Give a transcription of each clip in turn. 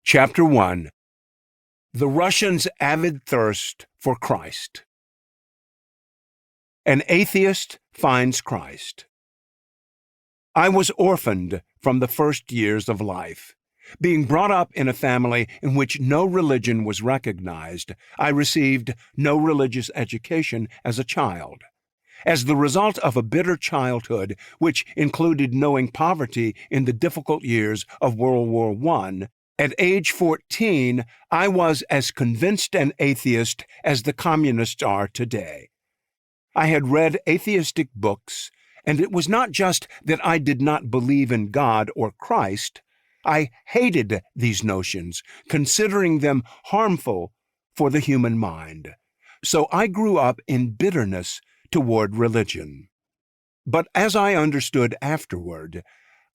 Chapter 1. The Russians' Avid Thirst for Christ. An atheist finds Christ. I was orphaned from the first years of life. Being brought up in a family in which no religion was recognized, I received no religious education as a child. As the result of a bitter childhood, which included knowing poverty in the difficult years of World War I, at age 14, I was as convinced an atheist as the communists are today. I had read atheistic books, and it was not just that I did not believe in God or Christ. I hated these notions, considering them harmful for the human mind. So I grew up in bitterness toward religion. But as I understood afterward,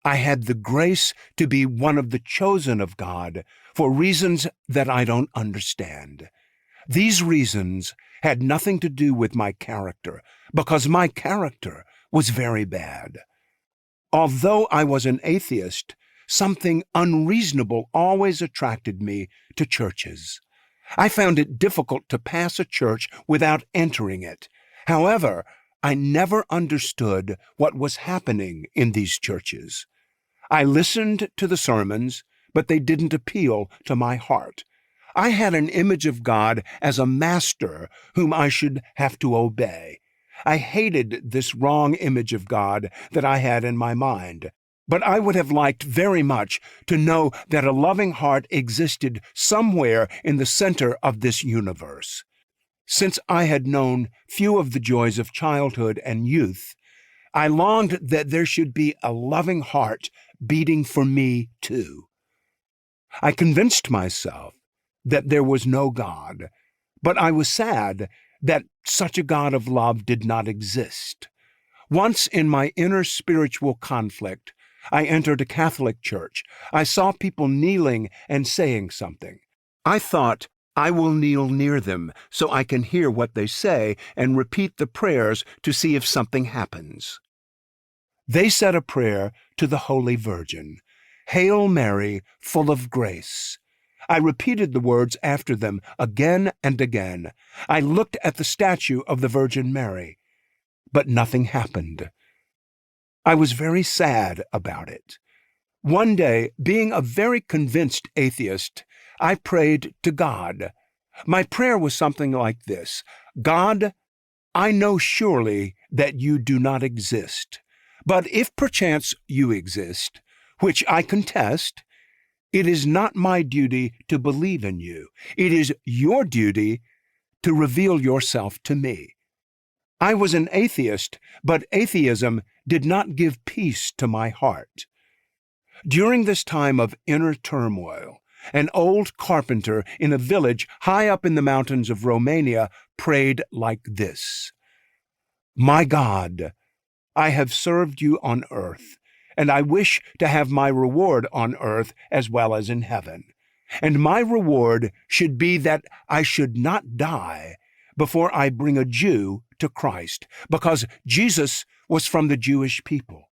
I had the grace to be one of the chosen of God for reasons that I don't understand. These reasons had nothing to do with my character, because my character was very bad. Although I was an atheist, something unreasonable always attracted me to churches. I found it difficult to pass a church without entering it. However, I never understood what was happening in these churches. I listened to the sermons, but they didn't appeal to my heart. I had an image of God as a master whom I should have to obey. I hated this wrong image of God that I had in my mind, but I would have liked very much to know that a loving heart existed somewhere in the center of this universe. Since I had known few of the joys of childhood and youth, I longed that there should be a loving heart beating for me too. I convinced myself that there was no God, but I was sad that such a God of love did not exist. Once in my inner spiritual conflict, I entered a Catholic church. I saw people kneeling and saying something. I thought, I will kneel near them so I can hear what they say and repeat the prayers to see if something happens. They said a prayer to the Holy Virgin, "Hail Mary, full of grace." I repeated the words after them again and again. I looked at the statue of the Virgin Mary, but nothing happened. I was very sad about it. One day, being a very convinced atheist, I prayed to God. My prayer was something like this: God, I know surely that you do not exist, but if perchance you exist, which I contest, it is not my duty to believe in you. It is your duty to reveal yourself to me. I was an atheist, but atheism did not give peace to my heart. During this time of inner turmoil, an old carpenter in a village high up in the mountains of Romania prayed like this: "My God, I have served you on earth, and I wish to have my reward on earth as well as in heaven. And my reward should be that I should not die before I bring a Jew to Christ, because Jesus was from the Jewish people.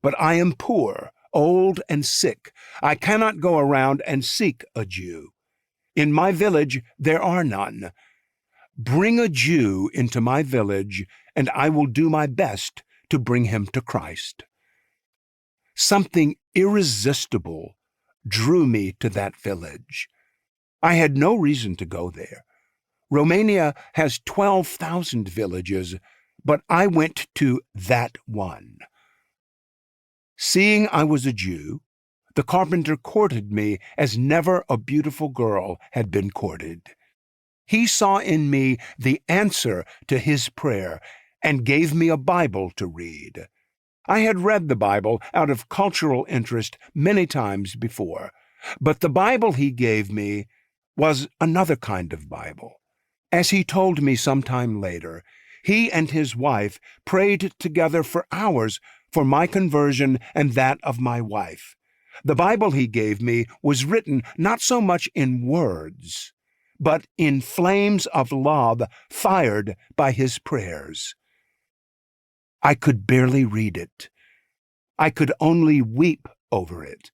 But I am poor, old, and sick. I cannot go around and seek a Jew. In my village there are none. Bring a Jew into my village, and I will do my best to bring him to Christ." Something irresistible drew me to that village. I had no reason to go there. Romania has 12,000 villages, but I went to that one. Seeing I was a Jew, the carpenter courted me as never a beautiful girl had been courted. He saw in me the answer to his prayer and gave me a Bible to read. I had read the Bible out of cultural interest many times before, but the Bible he gave me was another kind of Bible. As he told me some time later, he and his wife prayed together for hours for my conversion and that of my wife. The Bible he gave me was written not so much in words, but in flames of love fired by his prayers. I could barely read it. I could only weep over it.